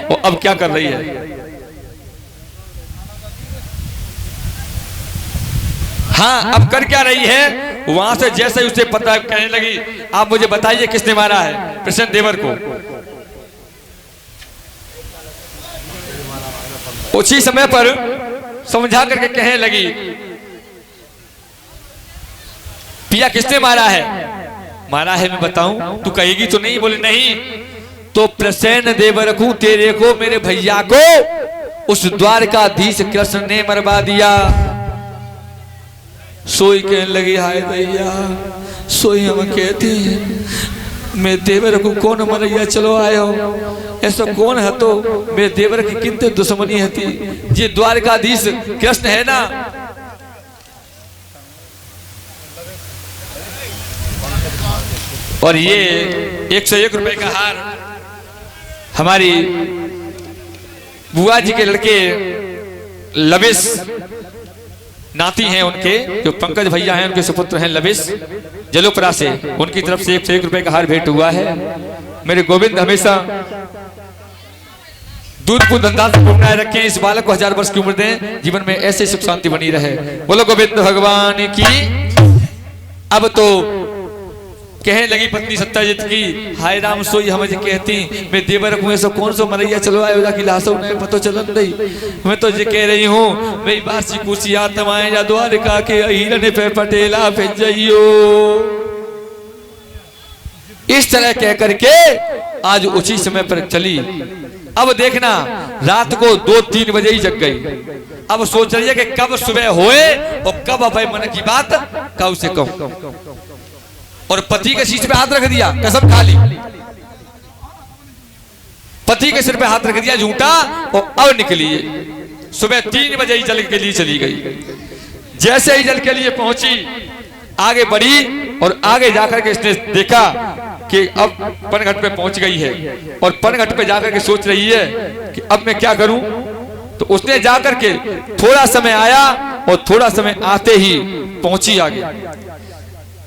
वो अब क्या कर रही है। हाँ, अब कर क्या रही है। वहां से जैसे ही उसे पता कहने लगी, आप मुझे बताइए किसने मारा है प्रसन्न देवर को। उसी समय पर समझा करके कहने लगी, पिया किसने मारा है। मारा है मैं बताऊं, तू कहेगी तो नहीं। बोले नहीं, तो प्रसन्न देवर को, तेरे को, मेरे भैया को उस द्वारकाधीश कृष्ण ने मरवा दिया। सोई कहने लगी, हाय भैया, सोई हम कहती मैं देवर को कौन मरैया चलो आयो, ऐसा कौन है तो मेरे देवर की कितने दुश्मनी है थी। ये द्वारकाधीश कृष्ण है ना, और ये 101 रुपए का हार हमारी बुआ जी के लड़के लबिस नाती हैं उनके, जो पंकज भैया हैं उनके सुपुत्र हैं लबिस जलोपरा से, उनकी तरफ से 101 रुपए का हार भेंट हुआ है। मेरे गोविंद हमेशा दूध को धंधा से बनाए रखें, इस बालक को 1000 वर्ष की उम्र दें, जीवन में ऐसे सुख शांति बनी रहे। बोलो गोविंद भगवान की। अब तो कहने लगी पत्नी सत्याजित की, हाय राम, सोई हम कहती मैं देवर को ऐसा कौन सो मरैया चलो आयो कि लाशो ने पतो चलन नहीं। मैं तो ये कह रही हूँ, मेरी बासी कुसिया तमाए या द्वारका के हीरन पे पटेला भेजियो। इस तरह कह करके आज उसी समय पर चली। अब देखना, रात को 2-3 बजे ही जग गई। अब सोच रही है कि कब सुबह होए और कब अभय मन की बात कब से कहूं। और पति के शीश पे हाथ रख दिया, कसम खा ली। पति के सिर पे हाथ रख दिया झूठा, और अब निकली सुबह 3 बजे ही जल के लिए चली गई। जैसे ही जल के लिए पहुंची, आगे बढ़ी और आगे जाकर के इसने देखा कि अब पनघट पे पहुंच गई है, और पनघट पे जाकर के सोच रही है कि अब मैं क्या करूं। तो उसने जाकर के थोड़ा समय आया और थोड़ा समय आते ही पहुंची आगे।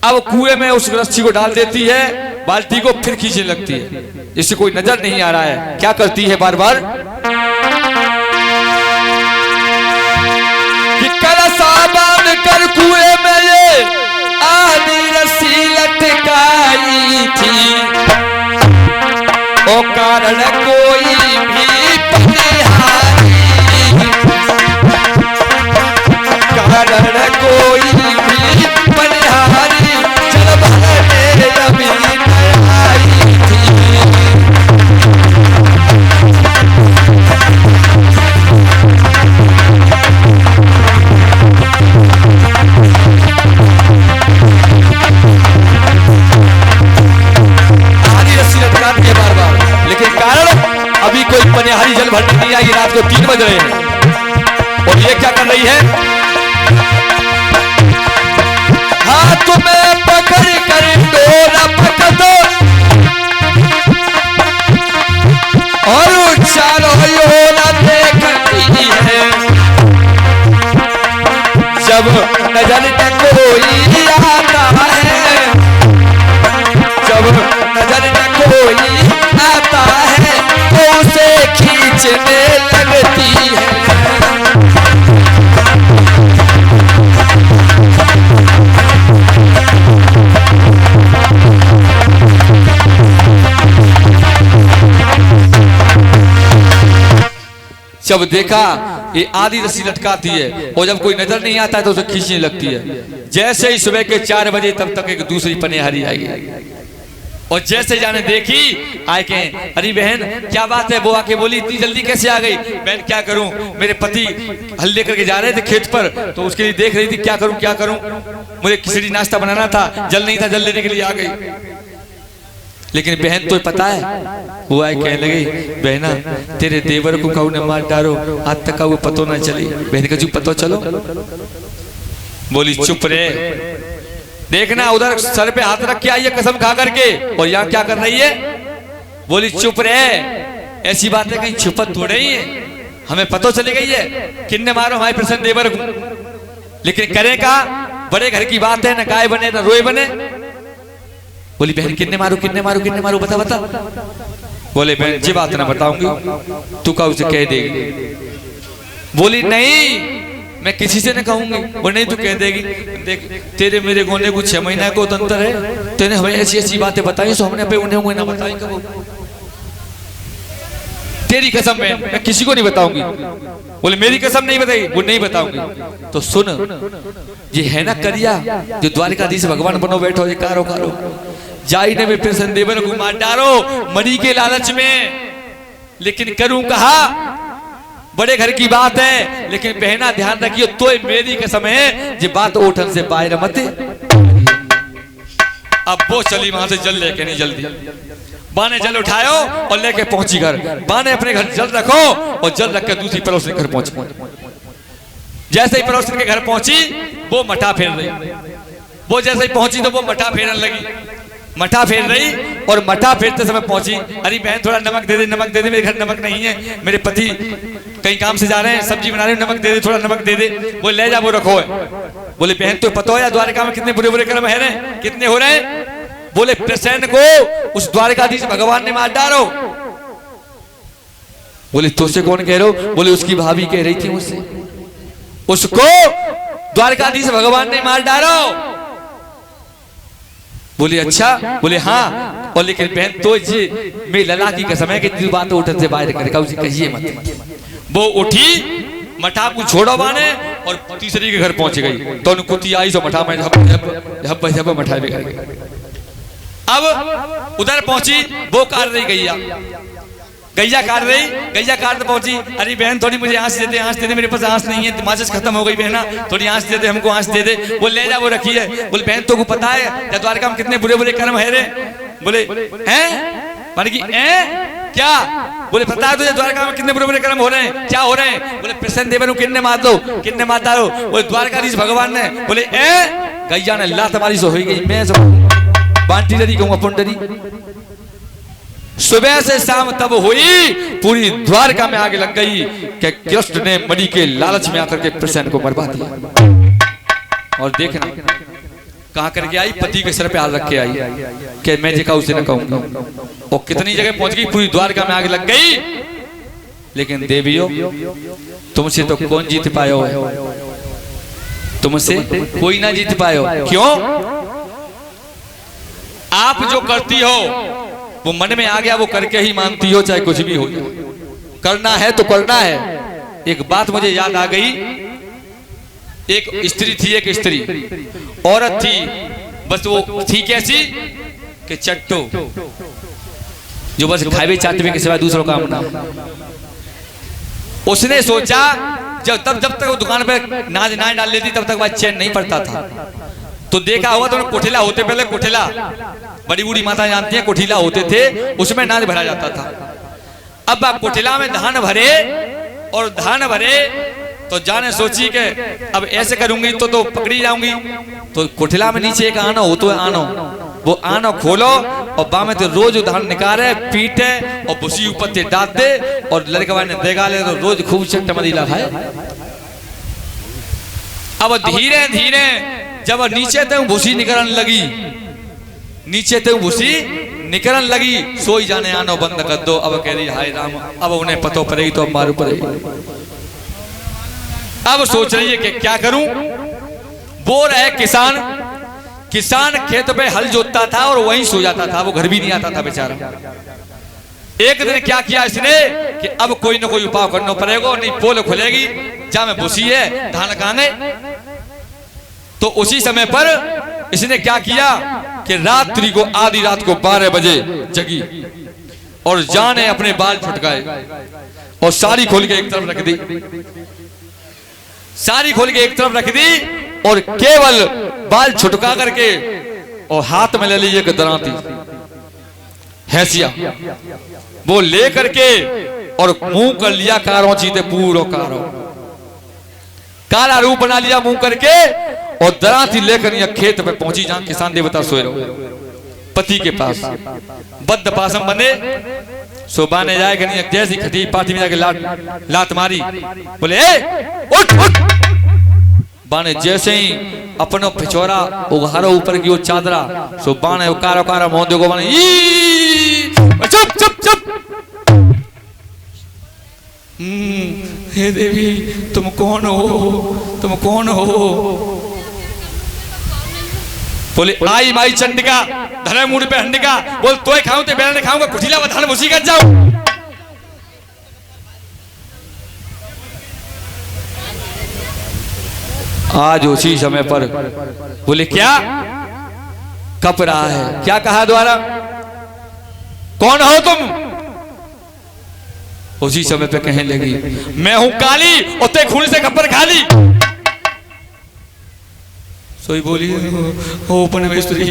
अब कुएं में उस रस्सी को डाल देती है, बाल्टी को फिर खींचने लगती है, जिससे कोई नजर नहीं आ रहा है। क्या करती है बार बार कि कलशा बांध कर कुएं में ये आधी रस्सी लटकाई थी, ओ कारण कोई भी पनिहारी, कारण कोई भी पनिहारी चल बहने अभी आई थी। आधी रस्सी लटकाती है बार बार, लेकिन कारण अभी कोई पनिहारी जल भरने नहीं आई। रात को 3 बज रहे हैं और ये क्या कर रही है, हाथ में पकड़ कर डोरा पकड़ दो और चारों ओर देखती है। जब नजर न कोई आता है, जब नजर न कोई आता है, तो उसे खींचने लगती है। जब देखा ये आधी रस्सी लटकाती है और जब कोई नजर नहीं आता है तो उसे खींचने लगती है। जैसे ही सुबह के 4 बजे तब तक एक दूसरी पनिहारी आई, और जैसे जाने देखी आए के, अरे बहन क्या बात है। वो आके बोली, इतनी जल्दी कैसे आ गई। बहन क्या करूं, मेरे पति हल लेकर के जा रहे थे खेत पर, तो उसके लिए देख रही थी क्या करूं क्या करूं। मुझे खिचड़ी नाश्ता बनाना था, जल नहीं था, जल लेने के लिए आ गई। लेकिन बहन तो पता है, वो आए कहने लगी, बहना तेरे देवर को कहू ने मार डालो, आज तक का वो पतो ना चली। बहन का जो पतो चलो। बोली चुप रे, देखना उधर सर पे हाथ रख के आई है कसम खा करके, और यहाँ क्या कर रही है। बोली चुप रे, ऐसी बातें कहीं छुपत थोड़े ही है, हमें पतो चली गई है किन्ने मारो हमारे प्रसन्न देवर को। लेकिन करे का, बड़े घर की बात है, न गाय बने न रोए बने। बोली बहन किन्ने मारो किन्ने मारो किन्ने मारो, बता बता। बोले मैं ये बात ना बताऊंगी, तू का उसे कह देगी। बोली नहीं मैं किसी से न कहूंगी। वो नहीं तू कह देगी, देख तेरे मेरे गोने को 6 महीना को अंतर है, तेने हमें ऐसी ऐसी बातें बताई सो हमने पे उन्हें ना बताई कब। तेरी कसम मैं किसी को नहीं बताऊंगी। बोले मेरी कसम नहीं बताई, वो नहीं बताऊंगी। तो सुन, ये है ना करिया जो द्वारकाधीश भगवान बनो बैठो, ये कारो कारो जाई ने फिर संदेवन को मार डारो मरी के लालच में। लेकिन करूं कहा, बड़े घर की बात है, लेकिन बहना ध्यान रखियो तो मेरी कसम है ये बात ओठन से बाहर मत। अब वो चली वहां से जल लेके, नहीं जल्दी बाने जल उठायो और लेके पहुंची घर। बाने अपने घर जल रखो और जल रख कर दूसरी पड़ोसी के घर पहुंची। जैसे ही पड़ोसी के घर पहुंची वो मठा फेर रही। वो जैसे ही पहुंची तो वो मठा फेरने लगी, मठा फेर रही और मठा फेरते समय पहुंची। अरे बहन थोड़ा नमक दे दे, नमक दे दे, मेरे घर नमक नहीं है, मेरे पति कहीं काम से जा रहे हैं, सब्जी बना रहे हैं, नमक दे दे, थोड़ा नमक दे दे। वो ले जा, वो रखो है। बोले बहन तो पता हो या द्वारका में कितने बुरे बुरे कर्म है रहे, कितने हो रहे हैं। बोले प्रसन्न को उस द्वारकाधीश भगवान ने मार डालो। बोले तुझसे कौन कह रहे हो। बोले उसकी भाभी कह रही थी मुझसे, उसको द्वारकाधीश भगवान ने मार डालो। बोले अच्छा। बोले हाँ। और लेकिन बहन तो जी मेरी लला की कसम है कि बात उठन से बाहर करेगा, उसे कहिए मत। वो उठी, मठा को छोड़ो बाने और तीसरी के घर पहुंच गई। तो उनको कुत्ती आई सो मठा में हब मठा में। अब उधर पहुंची, वो काट रही गैया, गैया काट रही, गैया काट पहुंची। अरे बहन थोड़ी मुझे आंच दे दे, आंच दे दे, मेरे पास आंच नहीं है, माचिस खत्म हो गई बहना, थोड़ी आंच दे दे, हमको आंच दे दे। वो ले जा, वो रखी है। बोले बहन तो को पता है द्वारका में कितने बुरे बुरे कर्म है रे। बोले हैं माने कि क्या। बोले पता है तुझे द्वारका में कितने बुरे बुरे कर्म हो रहे हैं, क्या हो रहे हैं। बोले प्रसन्न देवन किन्ने मार दो, किन्ने मार डालो। बोले द्वारकाधीश भगवान ने। बोले गैया ने लात मारी सो हो गई। मैं बांटी डरी कहूंगा पुंडरी। सुबह से शाम तब हुई, पूरी द्वारका में आग लग गई कि कृष्ण ने मणि के लालच में आकर के प्रसन्न को मरवा दिया। और देखना कहां करके आई, पति के सर पे हाथ रख के आई कि मैं देखा उसे न कहूंगा। और कितनी जगह पहुंच गई, पूरी द्वारका में आग लग गई। लेकिन देवियों तुमसे तो कौन जीत पायो है, तुमसे कोई ना जीत पायो। क्यों। आप जो करती हो वो मन में आ गया, वो करके ही मानती हो, चाहे कुछ भी हो जाए। करना है तो करना है। एक बात मुझे याद आ गई, एक स्त्री थी, एक स्त्री औरत थी, बस वो थी कैसी कि चट्टो, जो बस खावे चाटवे के सिवा दूसरों काम ना। उसने सोचा जब तक वो दुकान पे नाच डाल लेती तब तक वह चैन नहीं पड़ता था। तो देखा हुआ तो कोठिला होते, पहले कोठिला बड़ी बूढ़ी माता जानती है, कोठिला होते थे, उसमें नाच भरा जाता था। अब आप कोठिला में धान भरे और धान भरे तो जाने सोची के अब ऐसे करूंगी तो पकड़ी जाऊंगी। तो कोठिला में नीचे एक आनो हो, तो आनो, वो आनो खोलो और बामे तो रोज धान निकाले, पीटे और भूसी ऊपर से डाल दे और लड़का ने देगा ले तो रोज खूब चट्ट मदीला खाए। अब धीरे धीरे जब नीचे तक भूसी निकलने लगी, नीचे तक भूसी निकलने लगी, सोई जाने आनो बंद कर दो। अब कह रही हाय राम, अब उन्हें पतो पड़ेगी तो अब मारू पड़ेगी। अब सोच रही है कि क्या करूं। वो रहे किसान, किसान खेत पे हल जोतता था और वहीं सो जाता था, वो घर भी नहीं आता था बेचारा। एक दिन क्या किया इसने कि अब कोई ना कोई उपाय करना पड़ेगा, नहीं पोल खुलेगी, जहां में भूसी है धान कांगे। तो उसी समय पर इसने क्या किया कि रात्रि को, आधी रात को 12 बजे जगी और जाने अपने बाल छुटकाए और साड़ी खोल के एक तरफ रख दी, साड़ी खोल के एक तरफ रख दी और केवल बाल छुटका करके और हाथ में ले ली एक दराती हैसिया, वो ले करके और मुंह कर लिया कारों चीते, पूरो कारो काला रूप बना लिया मुंह करके और दराती लेकर यह खेत पे पहुंची जहां किसान देवता सोए रहो, पति के पास बद्ध पासम बने। सुबह ने जाए जैसी खटी पाठी में जाके लात मारी, बोले उठ उठ। बाने जैसे ही अपनो पिछोरा उघारो ऊपर की वो चादरा, सो बाने कारो कारो मोहदे को बाने चुप चुप चुप। हे देवी तुम कौन हो, तुम कौन हो? बोले आई माई चंडिका धरे मुड़ पे हंडिका। बोल तोय खाऊं ते बेलने खाऊंगा, कुठीला वधान मुसी कर जाऊं। आज उसी समय पर बोले क्या कप रहा है? क्या कहा द्वारा? कौन हो तुम? उसी समय पे कहने लगी मैं हूं काली और ते खून से कपर खाली। सोई बोली ओ परमेश्वरी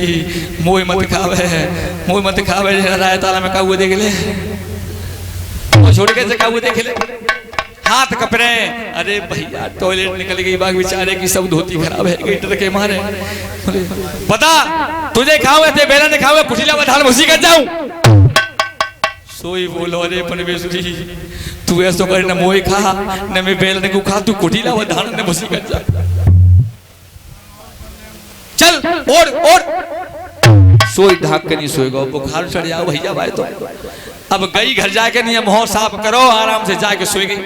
मोह मत खावे, मोह मत खावे। राय ताला में काऊ देख ले, छोड़ के से काऊ देख ले, हाथ कपड़े। अरे भैया टॉयलेट निकल गई, बाग बेचारे की सब धोती खराब है गिटर के मारे। बता तुझे खाऊंगा ते बेला ने खाऊंगा, कुठीला बधान मुसी कर जाऊं। सोई बोलो अरे परमेश्वरी तू ऐसा कर न मोई खा न मैं बेल ने को खा, तू कुठीला बधान ने मुसी कर जा। चल और सोई ढाक के नहीं सोएगा, बुखार चढ़ जाओ भैया भाई। तो अब गई घर जाके नहीं मुंह साफ करो, आराम से जाके सोई गई।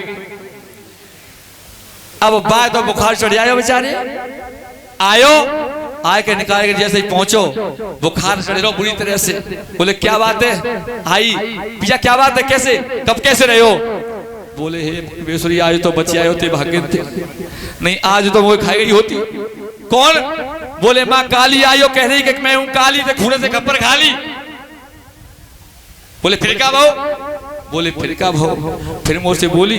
अब बाय तो बुखार चढ़ जाए बेचारे, आयो आए के निकाल के जैसे ही पहुंचो बुखार चढ़ रहा बुरी तरह से। बोले क्या बात है आई भैया, क्या बात है, कैसे कब कैसे रहे हो? बोले हे परमेश्वरी आज तो बच्चे आए होते भाग्य थे, नहीं आज तो वो खाई गई होती। कौन? बोले माँ काली आयो कह रही कि मैं हूं काली, तो खूने से खप्पर खा ली। बोले फिर क्या भाव? बोले फिर क्या भाव? फिर मुझसे बोली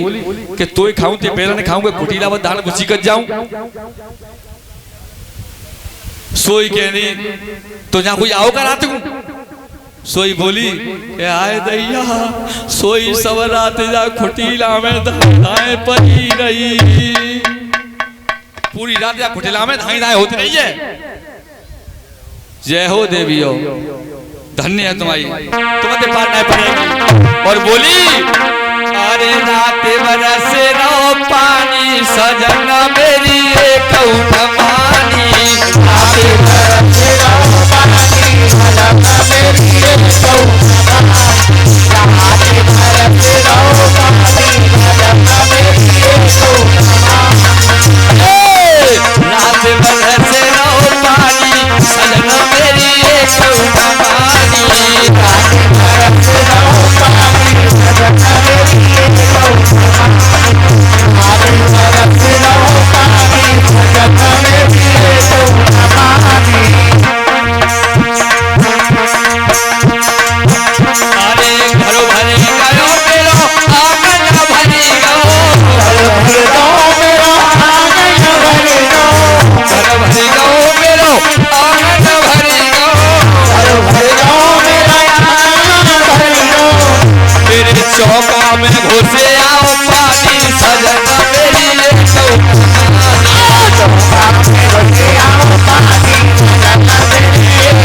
कि तोय खाऊं ते बेलन खाऊंगा, कुटीला व दान गुची कर जाऊं। सोई कहनी तो जहां कोई आओ कर आती हूं। सोई बोली आए दैया सोई सब रात जा कुटीला में धाए पड़ी रही। पूरी रात या कुटीला में धाई धाए होती नहीं है। जय हो देवी हो, धन्य है तुम्हारी, तुम्हें पार नहीं पड़ेगी। और बोली अरे रात बरस रो पानी सजन मेरी एक मानी। रात बरस रो पानी सजन मेरी एक मानी। रात बरस रो पानी सजन मेरी एक मानी। रात बरस रो पानी सजन मेरी एक मानी। रात बरस रो पानी सजन मेरी एक चौका में घुसे आओ पानी सजन मेरी एक चौका में घुसे आओ पानी सजन मेरी एक